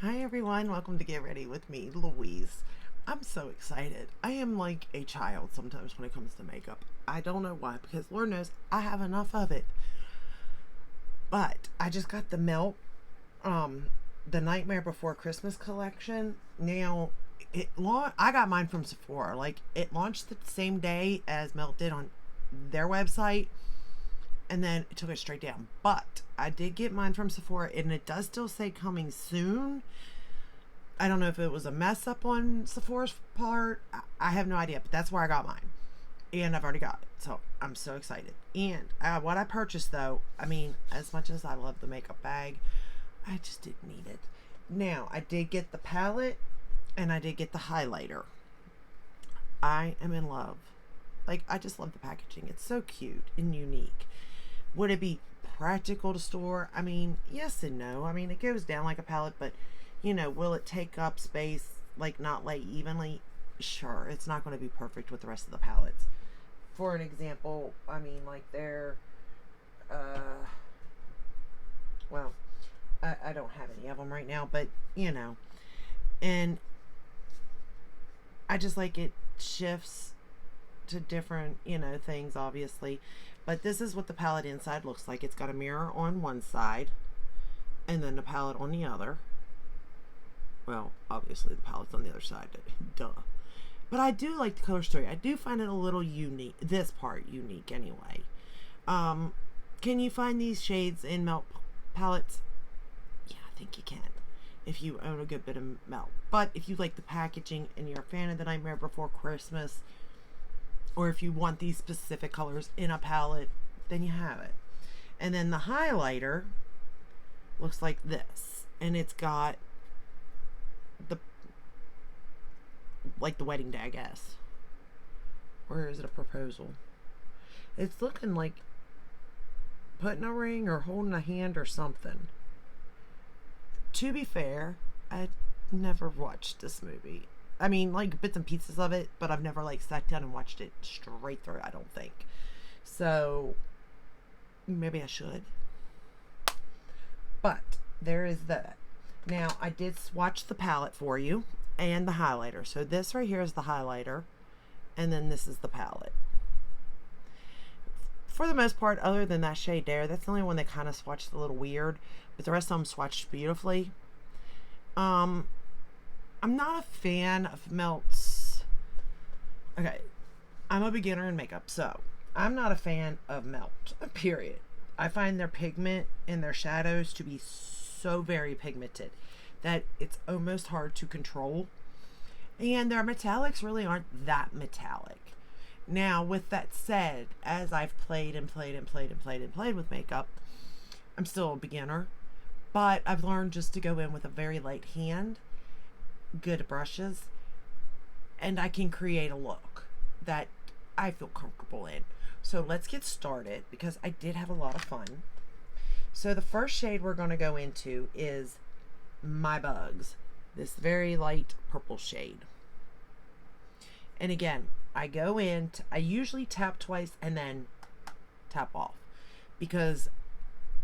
Hi everyone, welcome to Get Ready with me, Louise. I'm so excited. I am like a child sometimes when it comes to makeup. I don't know why, because Lord knows I have enough of it. But I just got the Melt, um, the Nightmare Before Christmas collection. Now, I got mine from Sephora. Like it launched the same day as Melt did on their website, and then it took it straight down. But I did get mine from Sephora, and it does still say coming soon. I don't know if it was a mess up on Sephora's part. I have no idea, but that's where I got mine. And I've already got it. So I'm so excited. And what I purchased, though, I mean, as much as I love the makeup bag, I just didn't need it. Now, I did get the palette and I did get the highlighter. I am in love. Like, I just love the packaging. It's so cute and unique. Would it be practical to store? I mean, yes and no. I mean, it goes down like a palette, but will it take up space, like not lay evenly? Sure, it's not going to be perfect with the rest of the palettes. For an example, I mean, like uh, well, I don't have any of them right now, but and I just like it shifts to different, things, obviously. But this is what the palette inside looks like. It's got a mirror on one side and then the palette on the other. Well, obviously the palette's on the other side. Duh. But I do like the color story. I do find it a little unique. This part unique anyway. Can you find these shades in Melt palettes? Yeah, I think you can. If you own a good bit of Melt. But if you like the packaging and you're a fan of the Nightmare Before Christmas, or if you want these specific colors in a palette, then you have it. And then the highlighter looks like this. And it's got the like the wedding day, I guess. Or is it a proposal? It's looking like putting a ring or holding a hand or something. To be fair, I never watched this movie. I mean, like bits and pieces of it, but I've never like sat down and watched it straight through, I don't think. So maybe I should. But there is that. Now, I did swatch the palette for you and the highlighter. So this right here is the highlighter, and then this is the palette. For the most part, other than that shade there, that's the only one that kind of swatched a little weird, but the rest of them swatched beautifully. I'm not a fan of Melts. Okay, I'm a beginner in makeup, so I'm not a fan of Melt, period. I find their pigment and their shadows to be so very pigmented that it's almost hard to control. And their metallics really aren't that metallic. Now, with that said, as I've played and played and played and played and played with makeup, I'm still a beginner, but I've learned just to go in with a very light hand, good brushes, and I can create a look that I feel comfortable in. So let's get started because I did have a lot of fun. So the first shade we're going to go into is My Bugs, this very light purple shade. And again, I go in, I usually tap twice and then tap off because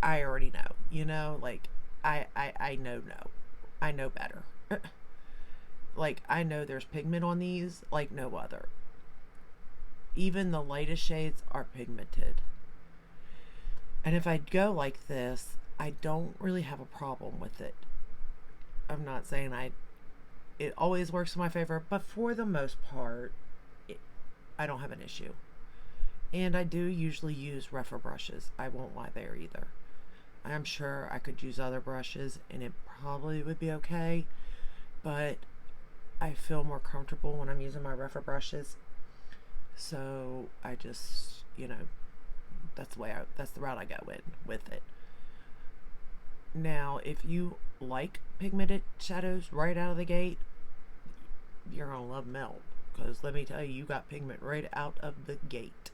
I already know, like I know better. Like I know there's pigment on these like no other. Even the lightest shades are pigmented. And if I go like this, I don't really have a problem with it. I'm not saying it always works in my favor, but for the most part, I don't have an issue. And I do usually use rougher brushes. I won't lie there either. I'm sure I could use other brushes and it probably would be okay, but I feel more comfortable when I'm using my rougher brushes. So I just, that's the route I go in with it. Now, if you like pigmented shadows right out of the gate, you're gonna love Melt, because let me tell you, you got pigment right out of the gate.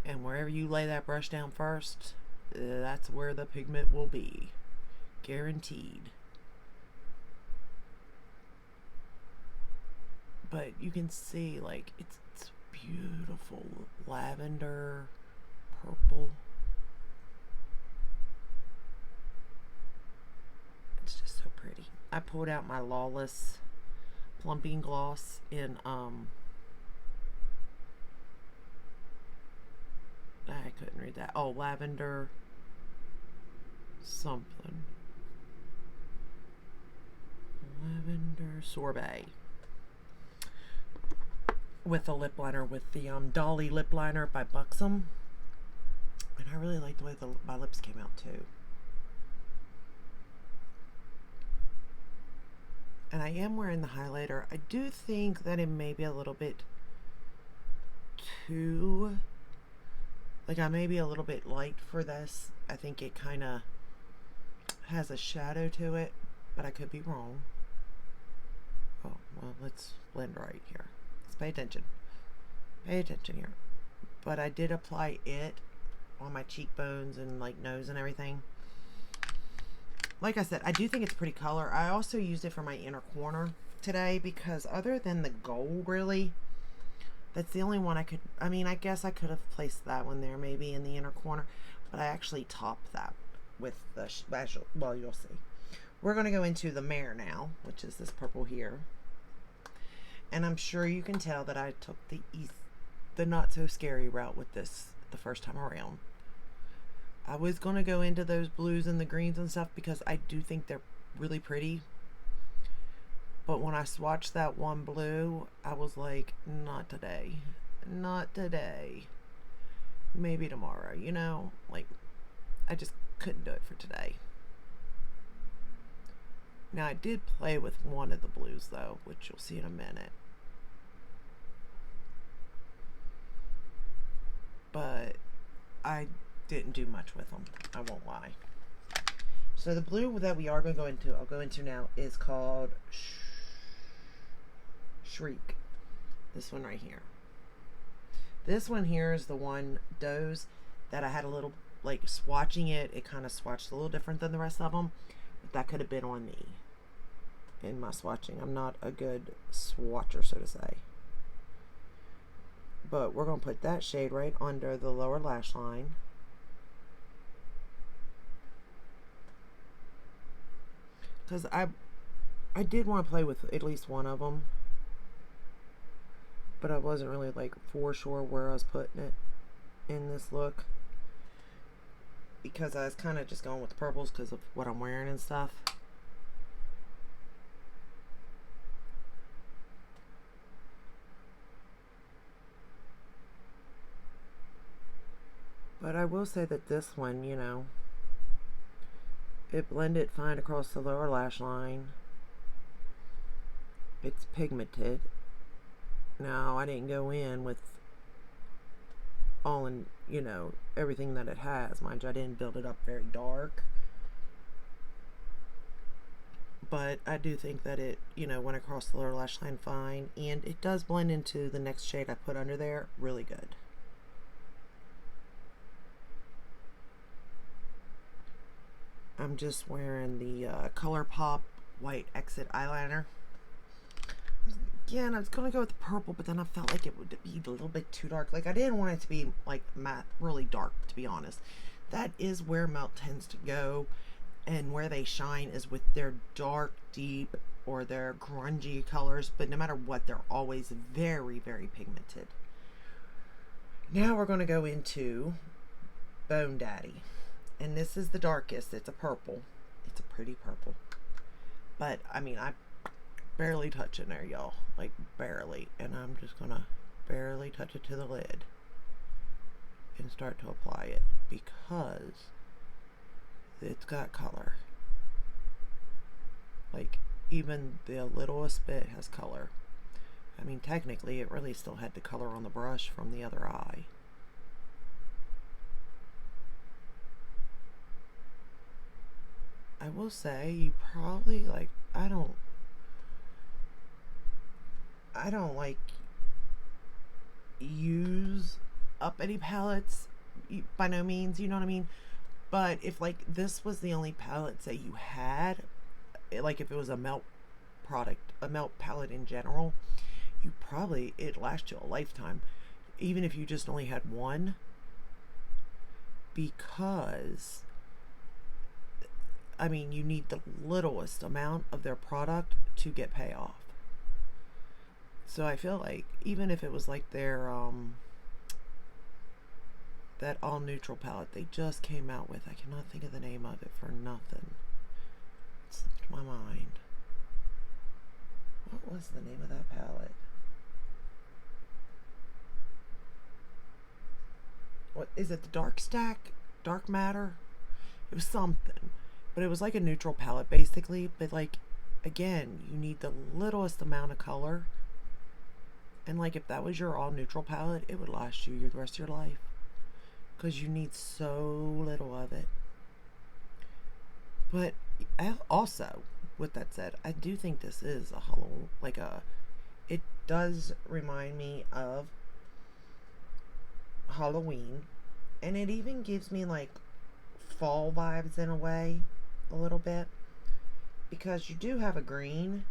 And wherever you lay that brush down first, that's where the pigment will be. Guaranteed. But you can see, like, it's beautiful lavender, purple. It's just so pretty. I pulled out my Lawless plumping gloss in I couldn't read that. Oh, lavender something. Lavender sorbet. With a lip liner with the Dolly lip liner by Buxom. And I really like the way my lips came out too. And I am wearing the highlighter. I do think that it may be a little bit too, like I may be a little bit light for this. I think it kind of has a shadow to it, but I could be wrong. Oh, well, let's blend right here. Let's pay attention. Pay attention here. But I did apply it on my cheekbones and like nose and everything. Like I said, I do think it's a pretty color. I also used it for my inner corner today because other than the gold, really, that's the only one I could, I mean, I guess I could have placed that one there maybe in the inner corner, but I actually topped that with the, well, you'll see. We're going to go into the Mare now, which is this purple here. And I'm sure you can tell that I took the not so scary route with this the first time around. I was going to go into those blues and the greens and stuff because I do think they're really pretty. But when I swatched that one blue, I was like, not today. Not today. Maybe tomorrow, you know? Like, I just couldn't do it for today. Now, I did play with one of the blues, though, which you'll see in a minute. But I didn't do much with them. I won't lie. So the blue that we are going to go into, I'll go into now, is called Shriek. This one right here. This one here is the one, Doze, that I had a little, like, swatching it. It kind of swatched a little different than the rest of them. But that could have been on me in my swatching. I'm not a good swatcher, so to say. But we're going to put that shade right under the lower lash line. Because I did want to play with at least one of them. But I wasn't really like for sure where I was putting it in this look. Because I was kind of just going with the purples because of what I'm wearing and stuff. But I will say that this one, you know, it blended fine across the lower lash line. It's pigmented. Now, I didn't go in with all in, you know, everything that it has. Mind you, I didn't build it up very dark. But I do think that it, you know, went across the lower lash line fine. And it does blend into the next shade I put under there really good. I'm just wearing the ColourPop White Exit Eyeliner. Again, I was going to go with the purple, but then I felt like it would be a little bit too dark. Like, I didn't want it to be, like, matte, really dark, to be honest. That is where Melt tends to go, and where they shine is with their dark, deep, or their grungy colors. But no matter what, they're always very, very pigmented. Now we're going to go into Bone Daddy. And this is the darkest. It's a purple. It's a pretty purple. But, I mean, I barely touch in there, y'all. Like, barely. And I'm just going to barely touch it to the lid. And start to apply it. Because it's got color. Like, even the littlest bit has color. I mean, technically, it really still had the color on the brush from the other eye. I will say, you probably, like, I don't like use up any palettes by no means, you know what I mean? But if like this was the only palettes that you had, like if it was a Melt product, a Melt palette in general, you probably, it'd last you a lifetime, even if you just only had one, because I mean, you need the littlest amount of their product to get payoff. So I feel like even if it was like their that all neutral palette they just came out with, I cannot think of the name of it for nothing. It slipped my mind. What was the name of that palette? What is it? The Dark Stack? Dark Matter? It was something. But it was like a neutral palette basically. But like, again, you need the littlest amount of color. And like if that was your all neutral palette, it would last you the rest of your life. Because you need so little of it. But also, with that said, I do think this is a Halloween, like it does remind me of Halloween, and it even gives me like fall vibes in a way, a little bit, because you do have a green,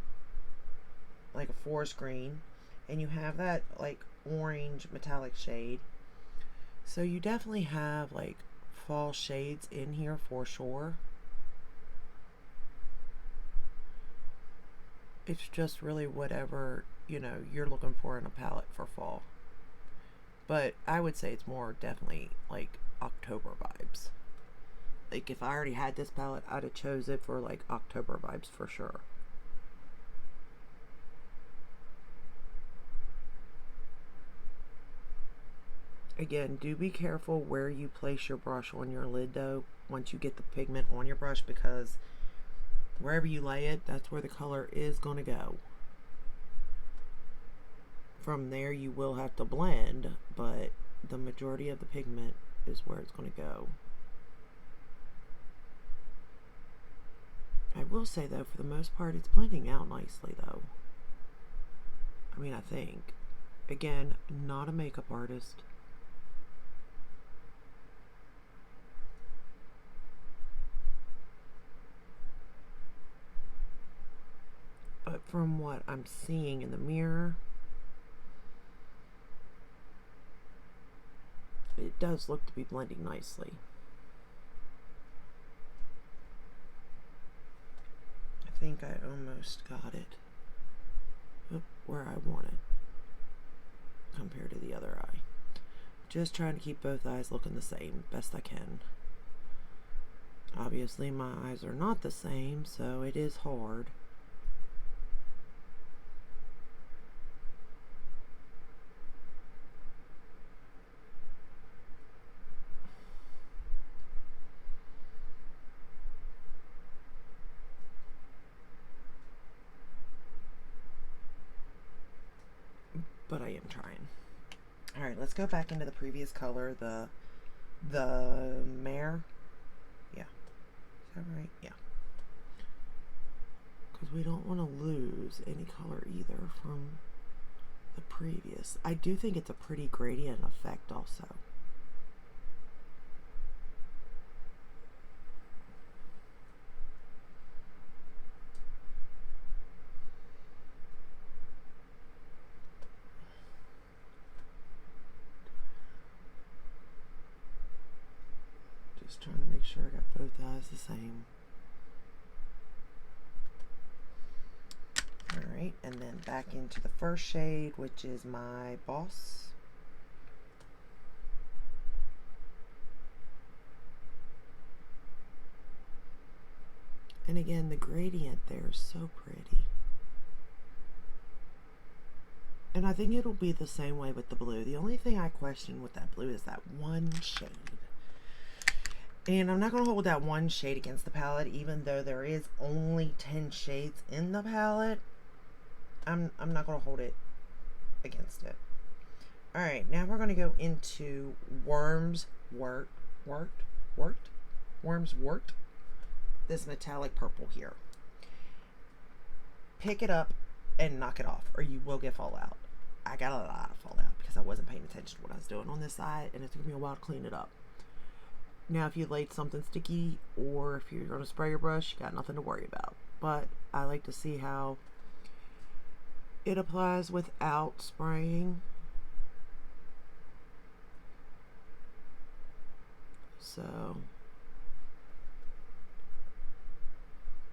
like a forest green, and you have that like orange metallic shade, so you definitely have like fall shades in here for sure. It's just really whatever, you know, you're looking for in a palette for fall. But I would say it's more definitely like October vibes. Like if I already had this palette, I'd have chose it for like October vibes for sure. Again, do be careful where you place your brush on your lid though, once you get the pigment on your brush, because wherever you lay it, that's where the color is going to go. From there you will have to blend, but the majority of the pigment is where it's going to go. I will say though, for the most part, it's blending out nicely though. I mean, I think. Again, not a makeup artist. But from what I'm seeing in the mirror, it does look to be blending nicely. I think I almost got it where I want it compared to the other eye. Just trying to keep both eyes looking the same best I can. Obviously my eyes are not the same, so it is hard. But I am trying. Alright, let's go back into the previous color, the mare. Yeah. Is that right? Yeah. Because we don't want to lose any color either from the previous. I do think it's a pretty gradient effect also. Just trying to make sure I got both eyes the same. Alright, and then back into the first shade, which is my Boss. And again, the gradient there is so pretty. And I think it'll be the same way with the blue. The only thing I question with that blue is that one shade. And I'm not going to hold that one shade against the palette, even though there is only 10 shades in the palette. I'm not going to hold it against it. Alright, now we're going to go into Worms Wort. This metallic purple here. Pick it up and knock it off, or you will get fallout. I got a lot of fallout because I wasn't paying attention to what I was doing on this side, and it took me a while to clean it up. Now, if you laid something sticky, or if you're going to spray your brush, you got nothing to worry about. But I like to see how it applies without spraying. So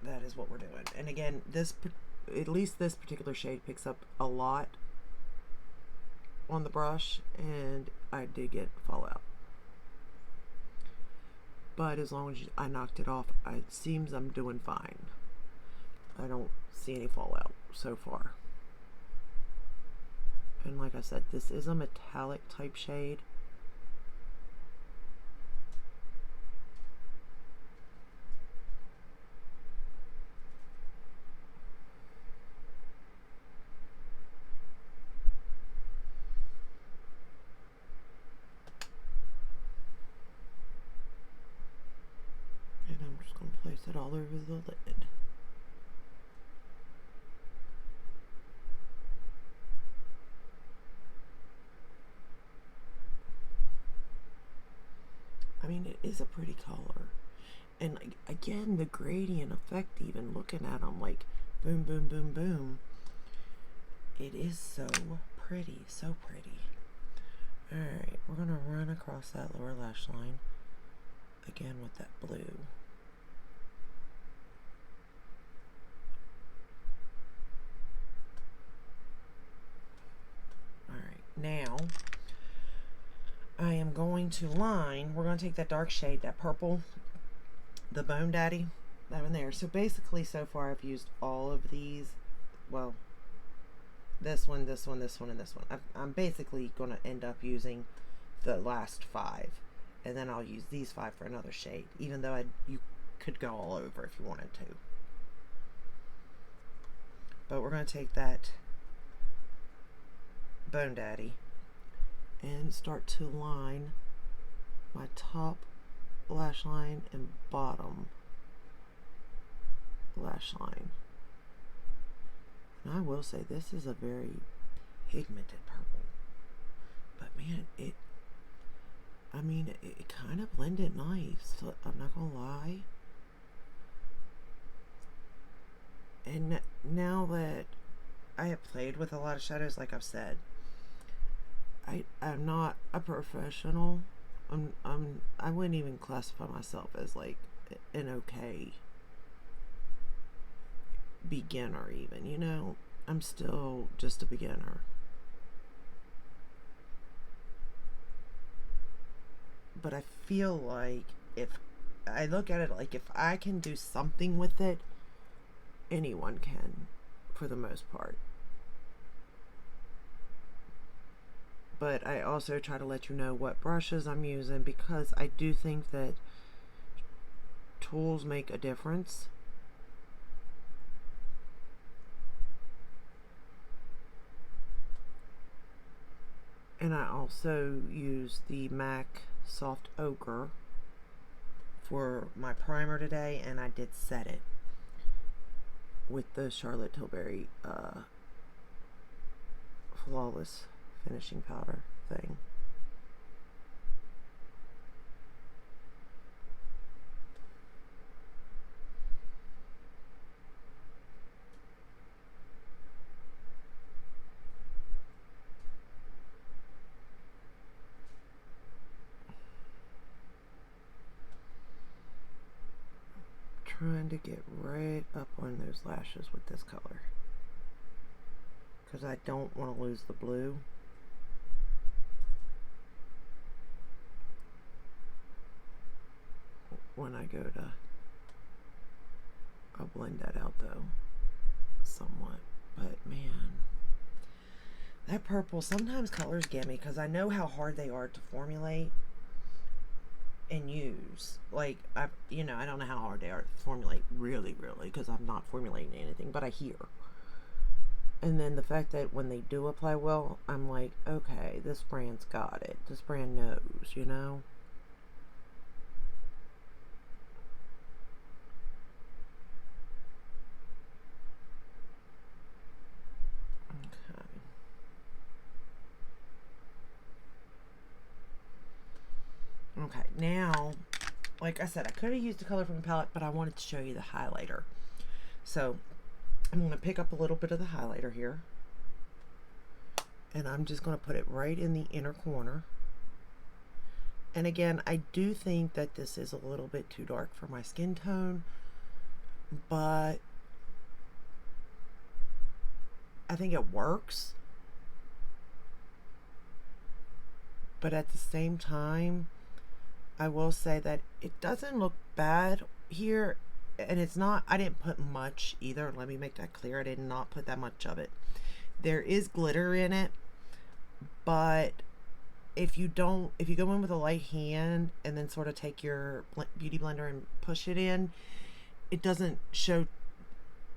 that is what we're doing. And again, at least this particular shade picks up a lot on the brush, and I did get fallout. But as long as I knocked it off, it seems I'm doing fine. I don't see any fallout so far. And like I said, this is a metallic type shade. And I'm just going to place it all over the lid. I mean, it is a pretty color. And again, the gradient effect, even looking at them, like boom, boom, boom, boom. It is so pretty, so pretty. Alright, we're going to run across that lower lash line again with that blue. Alright, now I am going to line, we're going to take that dark shade, that purple, the Bone Daddy, that one there. So basically, so far I've used all of these. Well, this one, this one, this one, and this one. I'm basically going to end up using the last 5. And then I'll use these 5 for another shade. Even though you could go all over if you wanted to. But we're going to take that Bone Daddy and start to line my top lash line and bottom lash line. And I will say this is a very pigmented purple, but man, it kind of blended nice, so I'm not gonna lie. And now that I have played with a lot of shadows, like I've said, I'm not a professional. I wouldn't even classify myself as like an okay beginner even, you know. I'm still just a beginner. But I feel like if I look at it like if I can do something with it, anyone can for the most part. But I also try to let you know what brushes I'm using, because I do think that tools make a difference. And I also use the MAC Soft Ochre for my primer today, and I did set it with the Charlotte Tilbury Flawless finishing powder thing. Trying to get right up on those lashes with this color, because I don't want to lose the blue. When I go to, I'll blend that out though, somewhat. But man, that purple, sometimes colors get me, because I know how hard they are to formulate and use. Like, I don't know how hard they are to formulate, really, because I'm not formulating anything, but I hear. And then the fact that when they do apply well, I'm like, okay, this brand's got it. This brand knows, you know? Okay, now, like I said, I could have used the color from the palette, but I wanted to show you the highlighter. So, I'm going to pick up a little bit of the highlighter here, and I'm just going to put it right in the inner corner. And again, I do think that this is a little bit too dark for my skin tone, but I think it works. But at the same time, I will say that it doesn't look bad here. And it's not, I didn't put much either. Let me make that clear. I did not put that much of it. There is glitter in it, but if you go in with a light hand and then sort of take your beauty blender and push it in, it doesn't show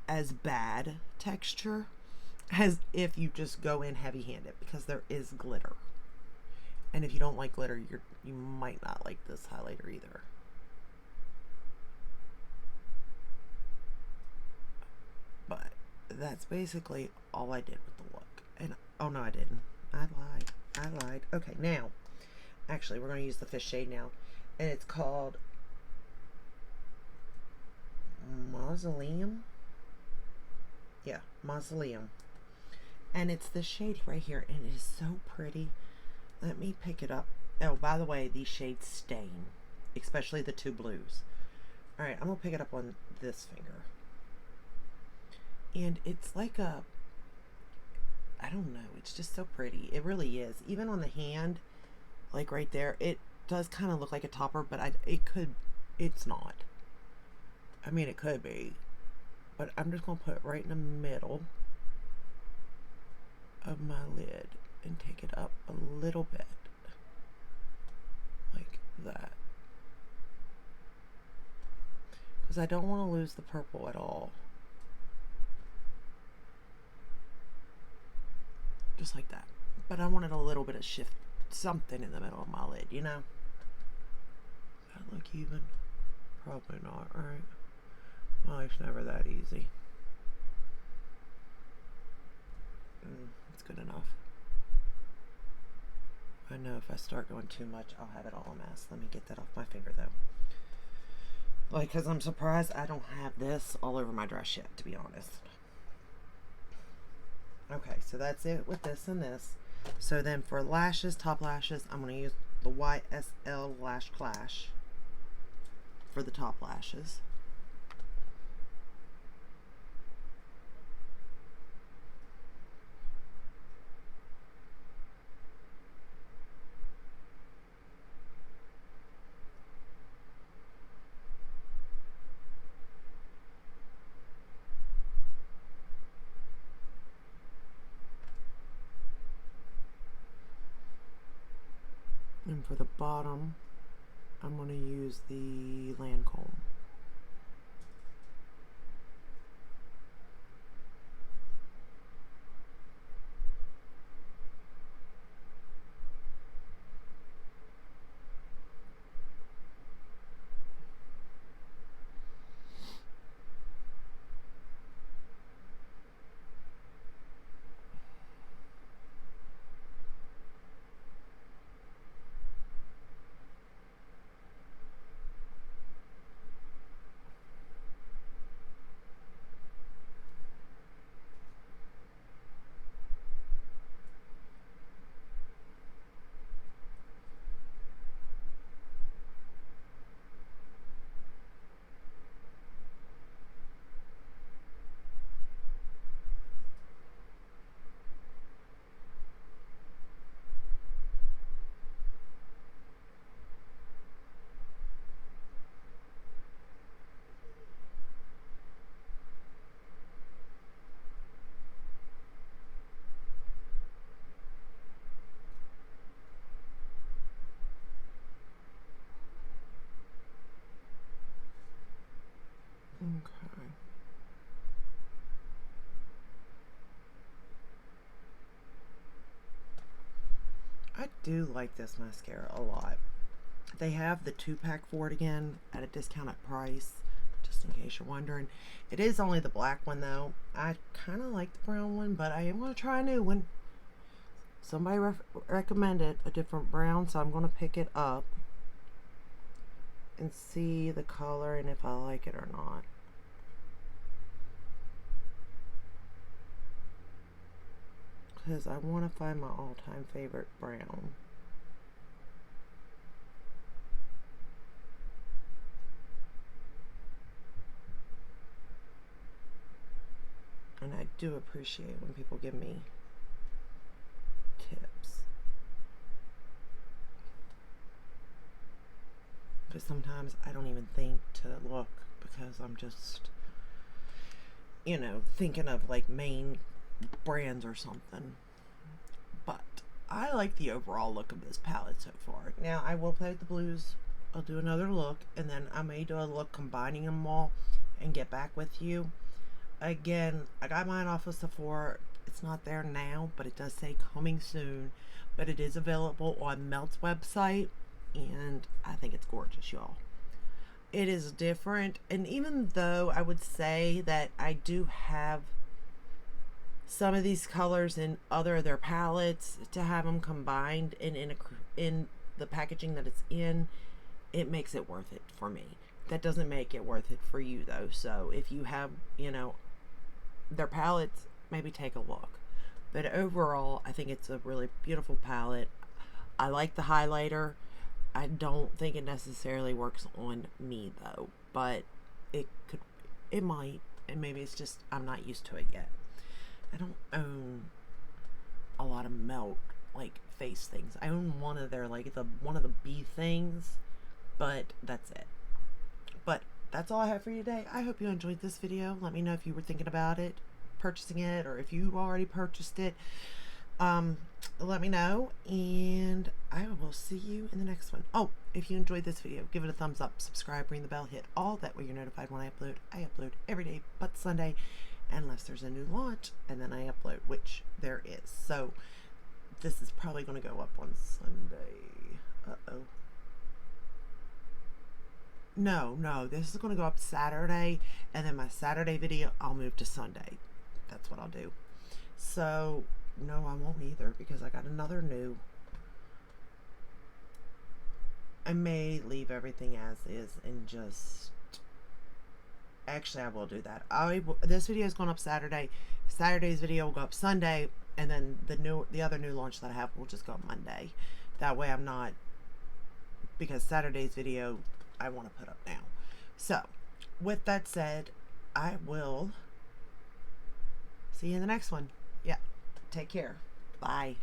as bad texture as if you just go in heavy handed, because there is glitter. And if you don't like glitter, you might not like this highlighter either. But that's basically all I did with the look. And oh no, I didn't. I lied. Okay, now, actually, we're going to use the fish shade now. And it's called Mausoleum. Yeah, Mausoleum. And it's the shade right here. And it is so pretty. Let me pick it up. Oh, by the way, these shades stain. Especially the two blues. Alright, I'm going to pick it up on this finger. And it's like a, I don't know, it's just so pretty. It really is. Even on the hand, like right there, it does kind of look like a topper, but it's not. I mean, it could be. But I'm just going to put it right in the middle of my lid and take it up a little bit. Like that. Because I don't want to lose the purple at all. Just like that. But I wanted a little bit of shift, something in the middle of my lid, you know? Does that look even? Probably not, right? Well, it's never that easy. It's good enough. I know if I start going too much, I'll have it all a mess. Let me get that off my finger, though. Like, because I'm surprised I don't have this all over my dress yet, to be honest. Okay, so that's it with this and this. So then for lashes, top lashes, I'm going to use the YSL Lash Clash for the top lashes. And for the bottom, I'm going to use the Lancome. Okay. I do like this mascara a lot. They have the 2-pack for it again at a discounted price, just in case you're wondering. It is only the black one though. I kind of like the brown one, but I am going to try a new one. Somebody recommended a different brown, so I'm going to pick it up and see the color and if I like it or not. Because I want to find my all-time favorite brown. And I do appreciate when people give me tips. But sometimes I don't even think to look because I'm just, you know, thinking of like main brands or something. But I like the overall look of this palette so far. Now I will play with the blues. I'll do another look, and then I may do a look combining them all and get back with you. Again, I got mine off of Sephora. It's not there now, but it does say coming soon. But it is available on Melt's website, and I think it's gorgeous, y'all. It is different, and even though I would say that I do have some of these colors in other of their palettes, to have them combined in the packaging that it's in, it makes it worth it for me. That doesn't make it worth it for you though. So if you have, you know, their palettes, maybe take a look. But overall, I think it's a really beautiful palette. I like the highlighter. I don't think it necessarily works on me though, but it might, and maybe it's just I'm not used to it yet. I don't own a lot of Melt like face things. I own one of their like one of the bee things, but that's it. But that's all I have for you today. I hope you enjoyed this video. Let me know if you were thinking about it, purchasing it, or if you already purchased it. Let me know, and I will see you in the next one. Oh, if you enjoyed this video, give it a thumbs up, subscribe, ring the bell, hit all. That way you're notified when I upload. I upload every day but Sunday, unless there's a new launch, and then I upload, which there is. So this is probably going to go up on Sunday. No, this is going to go up Saturday, and then my Saturday video I'll move to Sunday. That's what I'll do. So no, I won't either, because I got another new. I may leave everything as is and just, actually I will do that. This video is going up Saturday. Saturday's video will go up Sunday, and then the other new launch that I have will just go up Monday. That way I'm not, because Saturday's video I want to put up now. So with that said, I will see you in the next one. Yeah, take care. Bye.